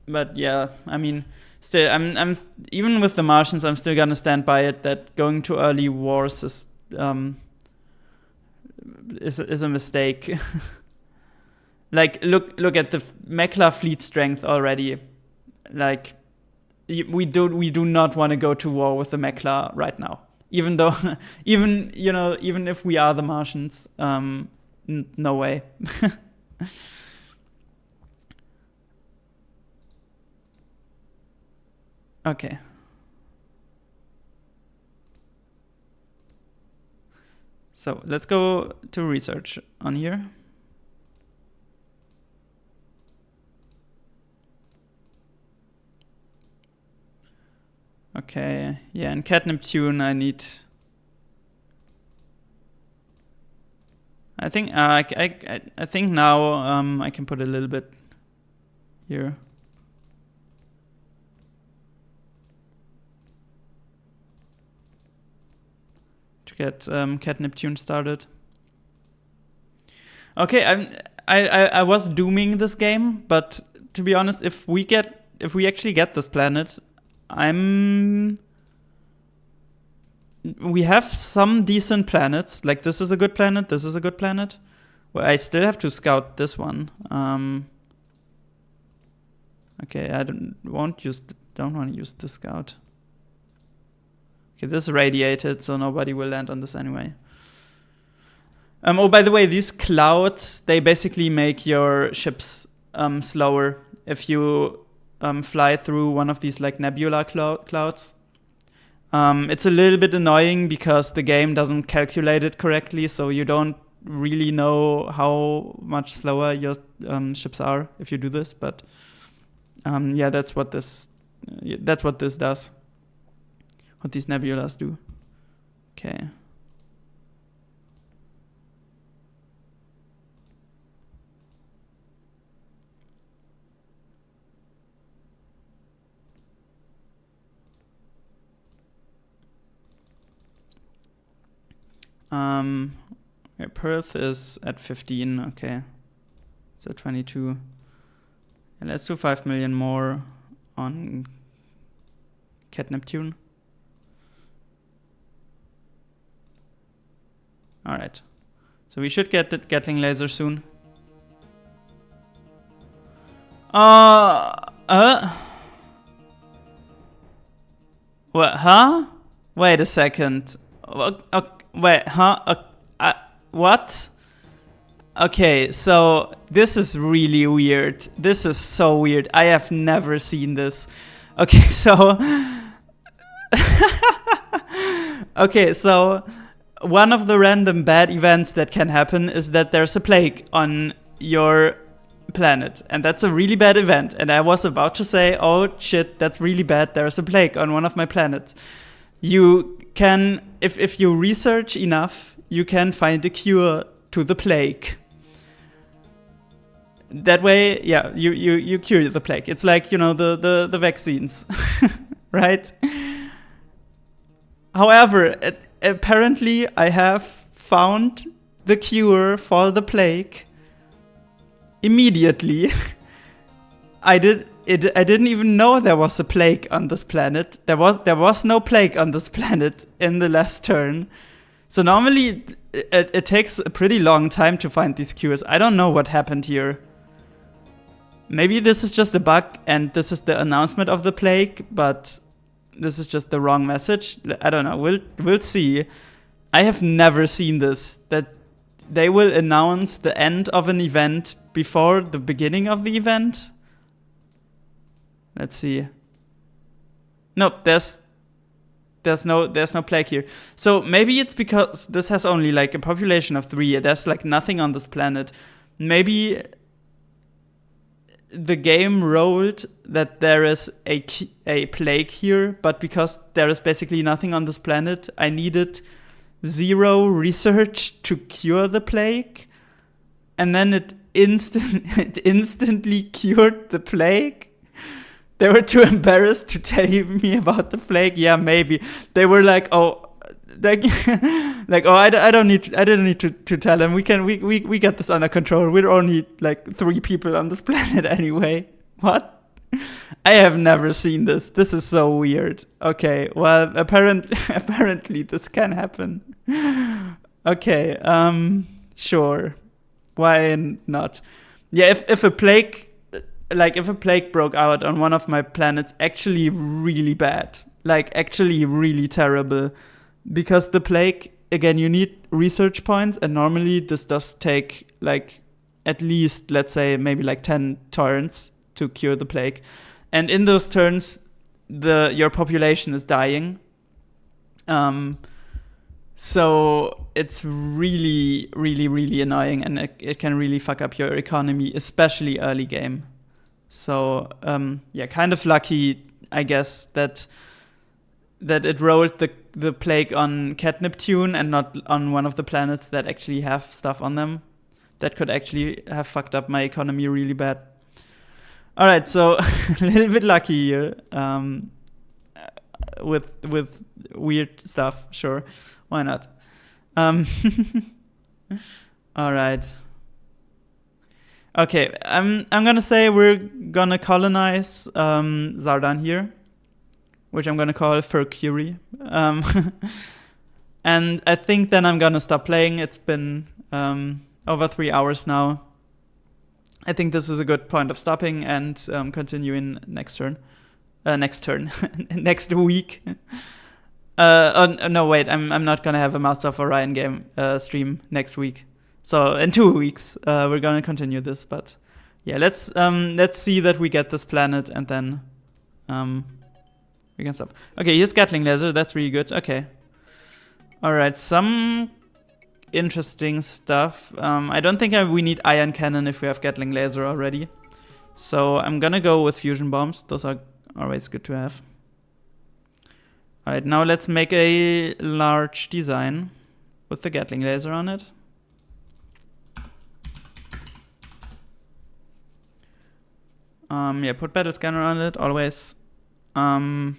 S1: But yeah, I mean, still, I'm even with the Martians, I'm still gonna stand by it that going to early wars is a mistake. Like look at the Meklar fleet strength already. Like we do not want to go to war with the Meklar right now. Even though, even if we are the Martians, no way. Okay. So let's go to research on here. Okay, yeah, and Cat Neptune I need. I think I think now I can put a little bit here. To get Cat Neptune started. Okay, I was dooming this game, but to be honest, if we actually get this planet, we have some decent planets. Like this is a good planet. This is a good planet. Well, I still have to scout this one. Okay, I don't want to use the scout. Okay, this is radiated, so nobody will land on this anyway. Oh, by the way, these clouds, they basically make your ships slower if you fly through one of these like nebula clouds. It's a little bit annoying because the game doesn't calculate it correctly, so you don't really know how much slower your ships are if you do this. But yeah, that's what this does. What these nebulas do. Okay. Perth is at 15, okay. So 22. And let's do 5 million more on Cat Neptune. Alright. So we should get the Gatling laser soon. What, huh? Wait a second. Wait, huh? What? Okay, so this is really weird. This is so weird. I have never seen this. Okay, so... okay, so... one of the random bad events that can happen is that there's a plague on your planet. And that's a really bad event. And I was about to say, oh shit, that's really bad. There's a plague on one of my planets. You can, if you research enough, you can find a cure to the plague. that way, yeah, you cure the plague. It's like, the vaccines, right? However, apparently I have found the cure for the plague immediately. I didn't even know there was a plague on this planet. There was no plague on this planet in the last turn. So normally it takes a pretty long time to find these cures. I don't know what happened here. Maybe this is just a bug and this is the announcement of the plague, but this is just the wrong message. I don't know. We'll see. I have never seen this, that they will announce the end of an event before the beginning of the event. Let's see. Nope, there's no plague here. So maybe it's because this has only like a population of 3. There's like nothing on this planet. Maybe the game rolled that there is a plague here, but because there is basically nothing on this planet, I needed 0 research to cure the plague, and then it instantly cured the plague. They were too embarrassed to tell me about the plague. Yeah, maybe they were like, oh, I didn't need to tell them. We get this under control. We're only like 3 people on this planet anyway. What? I have never seen this. This is so weird. Okay, well, apparently this can happen. Okay, sure. Why not? Yeah, if a plague broke out on one of my planets, actually really bad, like actually really terrible, because the plague, again, you need research points, and normally this does take like at least, let's say, maybe like 10 turns to cure the plague, and in those turns your population is dying, so it's really, really, really annoying, and it can really fuck up your economy, especially early game. So yeah, kind of lucky, I guess, that it rolled the plague on Cat Neptune and not on one of the planets that actually have stuff on them that could actually have fucked up my economy really bad. All right, so a little bit lucky here with weird stuff. Sure, why not? All right. Okay, I'm gonna say we're gonna colonize Zardan here, which I'm gonna call Furcury. And I think then I'm gonna stop playing. It's been over 3 hours now. I think this is a good point of stopping and continuing next turn. Next week. No, wait, I'm not gonna have a Master of Orion game stream next week. So in 2 weeks, we're gonna continue this. But yeah, let's see that we get this planet, and then we can stop. Okay, here's Gatling laser. That's really good. Okay. All right, some interesting stuff. I don't think we need ion cannon if we have Gatling laser already. So I'm gonna go with fusion bombs. Those are always good to have. All right, now let's make a large design with the Gatling laser on it. Yeah, put battle scanner on it, always. Yeah,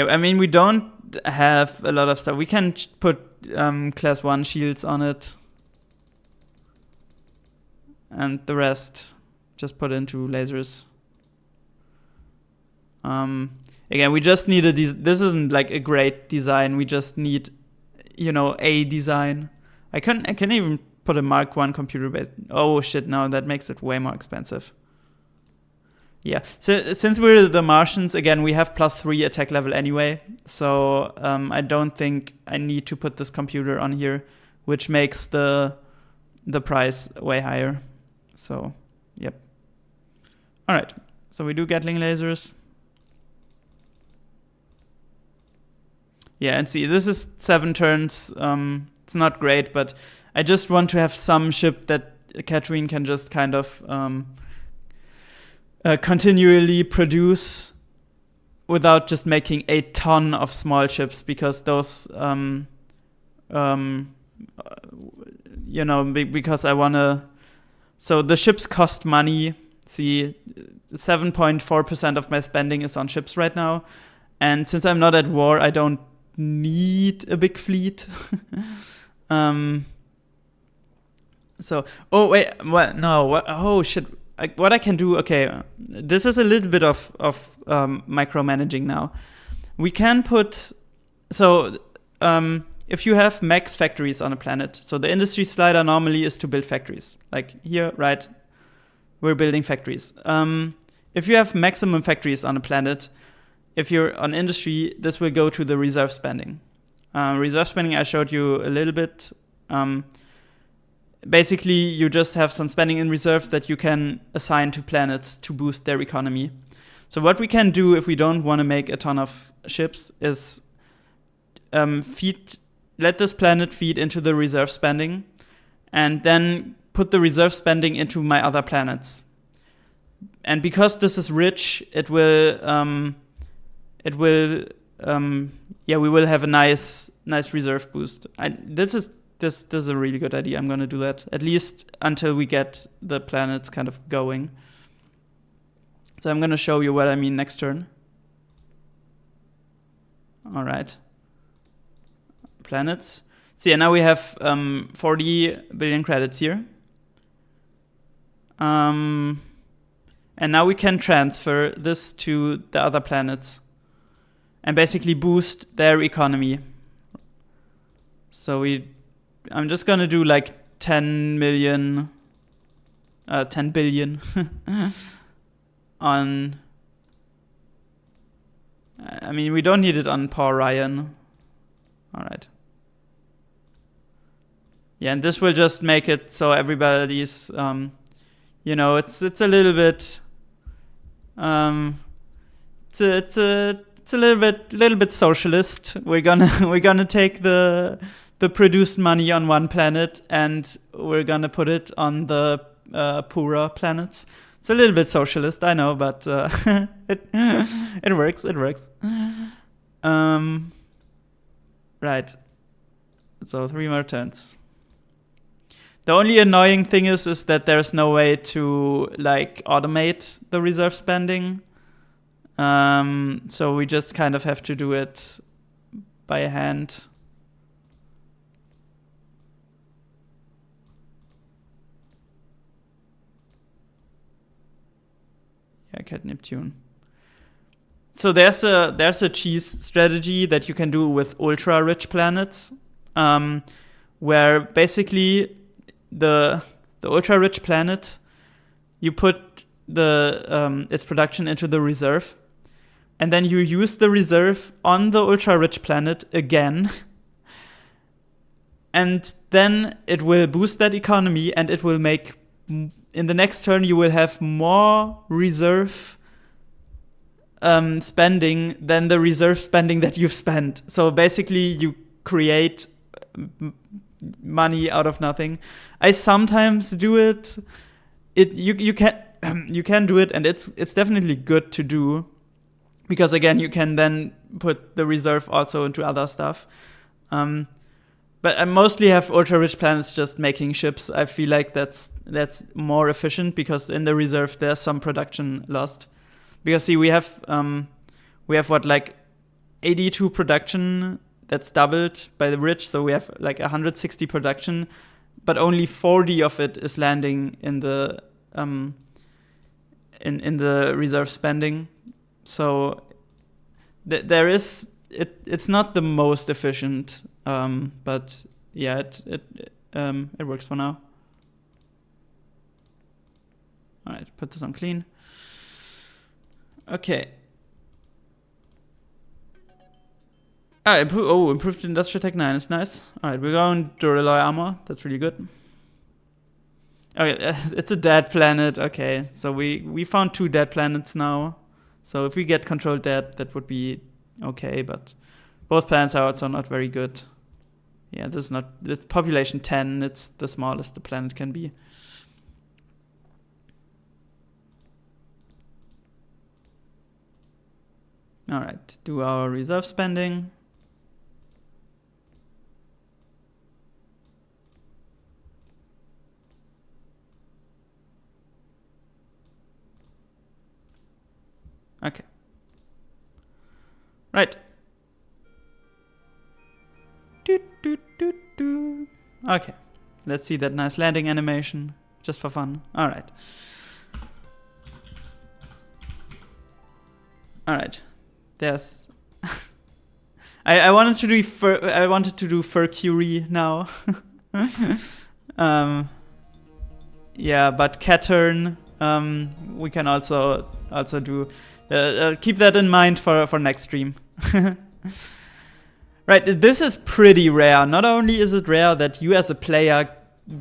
S1: I mean, we don't have a lot of stuff. We can put class 1 shields on it. And the rest, just put into lasers. Again, we just need this isn't like a great design. We just need, a design. I can even put a Mark 1 computer base. Oh shit, no, that makes it way more expensive. Yeah, so since we're the Martians, again, we have +3 attack level anyway. So I don't think I need to put this computer on here, which makes the price way higher. So, yep. All right, so we do Gatling lasers. Yeah, and see, this is 7 turns. It's not great, but I just want to have some ship that Catherine can just kind of continually produce without just making a ton of small ships, because those, because I want to So the ships cost money. See, 7.4% of my spending is on ships right now. And since I'm not at war, I don't need a big fleet. So, oh wait, what? No, what? Oh shit! What I can do? Okay, this is a little bit of micromanaging now. We can put if you have max factories on a planet, so the industry slider normally is to build factories. Like here, right? We're building factories. If you have maximum factories on a planet, if you're on industry, this will go to the reserve spending. Reserve spending, I showed you a little bit. Basically, you just have some spending in reserve that you can assign to planets to boost their economy. So what we can do if we don't want to make a ton of ships is let this planet feed into the reserve spending, and then put the reserve spending into my other planets. And because this is rich, we will have a nice reserve boost. This is a really good idea. I'm gonna do that at least until we get the planets kind of going. So I'm gonna show you what I mean next turn. All right. Planets. So yeah, now we have 40 billion credits here. And now we can transfer this to the other planets and basically boost their economy. So I'm just gonna do like 10 billion on. I mean, we don't need it on Orion. All right. Yeah, and this will just make it so everybody's, it's a little bit, it's a little bit socialist. We're gonna take the produced money on one planet and we're gonna put it on the poorer planets. It's a little bit socialist, I know, but it works. It works. Right. So 3 more turns. The only annoying thing is that there's no way to like automate the reserve spending. So we just kind of have to do it by hand. Yeah, Cat Neptune. So there's a cheese strategy that you can do with ultra rich planets, where basically the ultra rich planet, you put its production into the reserve, and then you use the reserve on the ultra rich planet again, and then it will boost that economy, and it will make, in the next turn you will have more reserve spending than the reserve spending that you've spent. So basically you create money out of nothing. I sometimes do it. You can do it, and it's definitely good to do, because again you can then put the reserve also into other stuff. But I mostly have ultra rich planets just making ships. I feel like that's more efficient, because in the reserve there's some production lost. Because see, we have what, like 82 production that's doubled by the rich, so we have like 160 production, but only 40 of it is landing in the in the reserve spending. So it's not the most efficient, but yeah, it works for now. All right, put this on clean. Okay. Improved Industrial Tech 9 is nice. Alright, we're going Duralloy Armor. That's really good. Okay, it's a dead planet. Okay, so we found 2 dead planets now. So if we get controlled dead, that would be okay, but both planets are also not very good. Yeah, it's population 10. It's the smallest the planet can be. All right, do our reserve spending. Okay. Right. Okay. Let's see that nice landing animation, just for fun. All right. All right. There's. I wanted to do Furcury now. Yeah, but Cattern. We can also do. Keep that in mind for next stream. Right, this is pretty rare. Not only is it rare that you as a player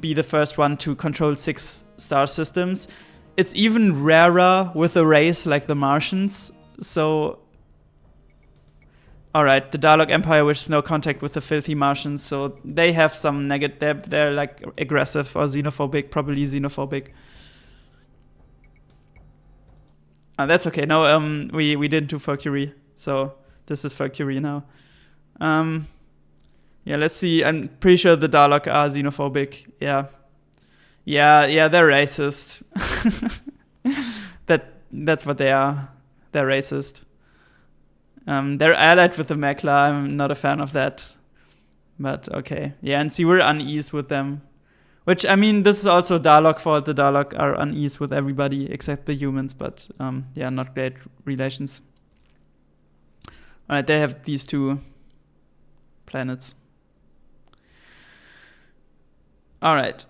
S1: be the first one to control 6 star systems, it's even rarer with a race like the Martians. So, alright, the Dalek Empire wishes no contact with the filthy Martians, so they have some negative. They're like aggressive or xenophobic, probably xenophobic. That's okay. No, we didn't do Furcury, so this is Furcury now. Yeah, let's see. I'm pretty sure the Dalek are xenophobic. Yeah, they're racist. That's what they are. They're racist. They're allied with the Meklar. I'm not a fan of that. But okay. Yeah, and see, we're unease with them. Which, I mean, this is also Dalek fault. The Dalek are unease with everybody except the humans. But, yeah, not great relations. Alright, they have these 2 planets. Alright.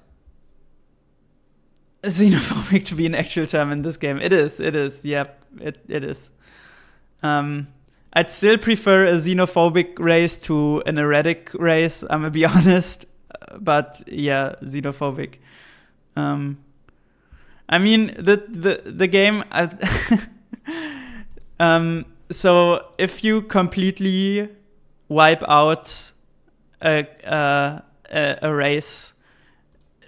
S1: Xenophobic to be an actual term in this game. It is. Yep, it is. I'd still prefer a xenophobic race to an erratic race, I'm gonna be honest. But yeah, xenophobic. I mean, the game. So if you completely wipe out a race,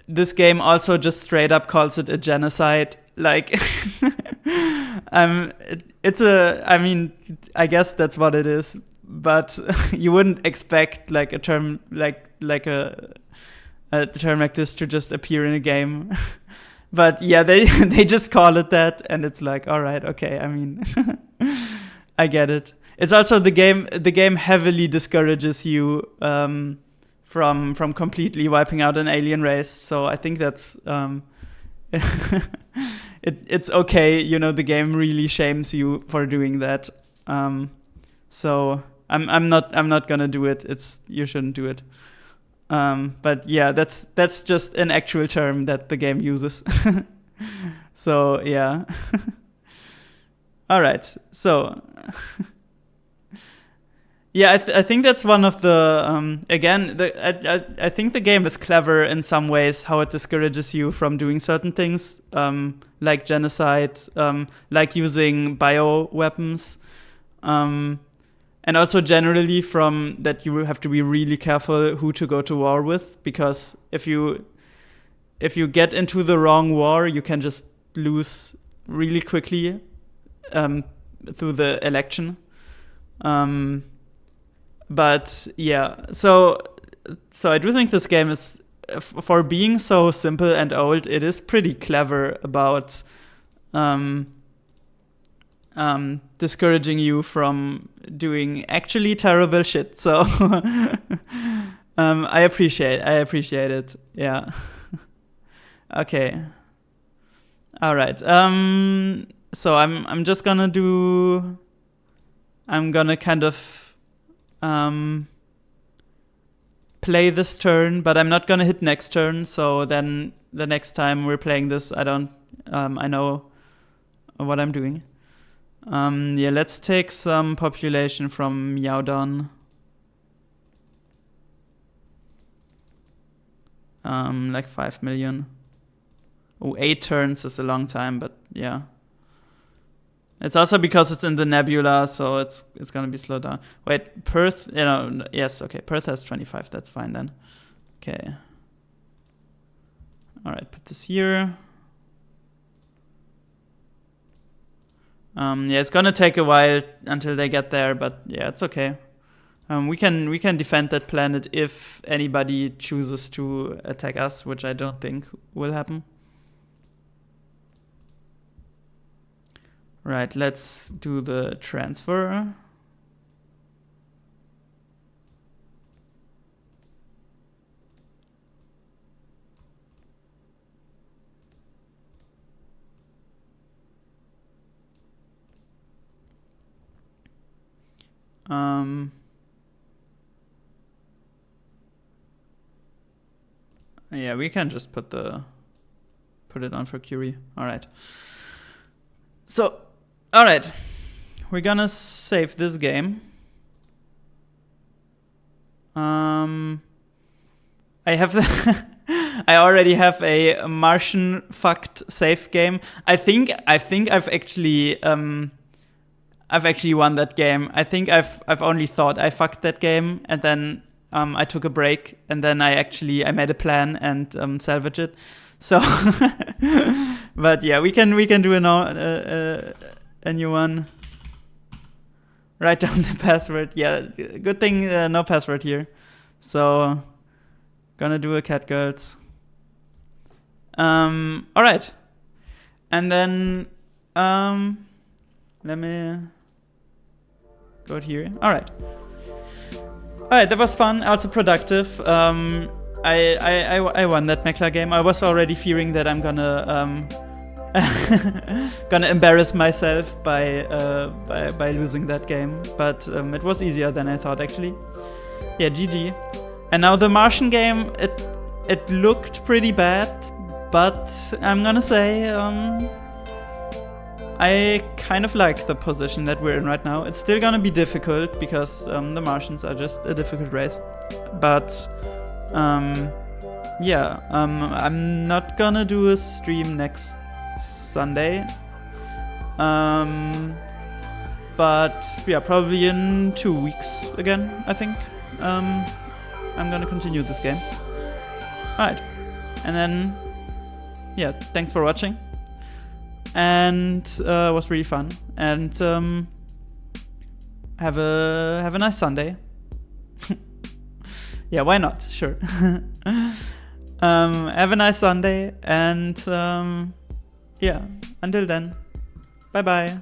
S1: this game also just straight up calls it a genocide. Like, it's a. I mean, I guess that's what it is. But you wouldn't expect like a term like a term like this to just appear in a game. But yeah, they just call it that, and it's like, all right, okay. I mean, I get it. It's also the game heavily discourages you from completely wiping out an alien race. So I think that's it's okay. You know, the game really shames you for doing that. So I'm not gonna do it. You shouldn't do it. But yeah, that's just an actual term that the game uses. So yeah. All right. So yeah, I think that's one of the again. I think the game is clever in some ways how it discourages you from doing certain things, like genocide, like using bio weapons. And also generally from that you have to be really careful who to go to war with, because if you get into the wrong war, you can just lose really quickly through the election. But yeah, so I do think this game is, for being so simple and old, it is pretty clever about discouraging you from doing actually terrible shit. So I appreciate it. Yeah. Okay. All right. So I'm just gonna do. I'm gonna kind of play this turn, but I'm not gonna hit next turn. So then the next time we're playing this, I know what I'm doing. Yeah, let's take some population from Meowdon. Like 5 million. Oh, 8 turns is a long time, but yeah. It's also because it's in the nebula, so it's gonna be slowed down. Wait, Perth, yes, okay, Perth has 25, that's fine then. Okay. Alright, put this here. Yeah, it's gonna take a while until they get there, but yeah, it's okay. We can defend that planet if anybody chooses to attack us, which I don't think will happen. Right, let's do the transfer. Yeah, we can just put it on for Curie. All right. So, all right, we're gonna save this game. I have I already have a Mrrshan fucked save game. I think I've actually won that game. I think I've only thought I fucked that game, and then I took a break, and then I made a plan and salvage it. So, but yeah, we can do a new one. Write down the password. Yeah, good thing no password here. So, gonna do a Catgirls. All right, and then let me go here. All right, that was fun. Also productive. I won that Meklar game. I was already fearing that I'm gonna gonna embarrass myself by losing that game, but it was easier than I thought actually. Yeah, GG. And now the Mrrshan game, it looked pretty bad, but I'm gonna say I kind of like the position that we're in right now. It's still gonna be difficult because the Mrrshans are just a difficult race, but yeah, I'm not gonna do a stream next Sunday, but yeah, probably in 2 weeks again, I think. I'm gonna continue this game. Alright, and then yeah, thanks for watching, and it was really fun, and have a nice Sunday. Yeah, why not? Sure. Have a nice Sunday, and yeah, until then, bye bye.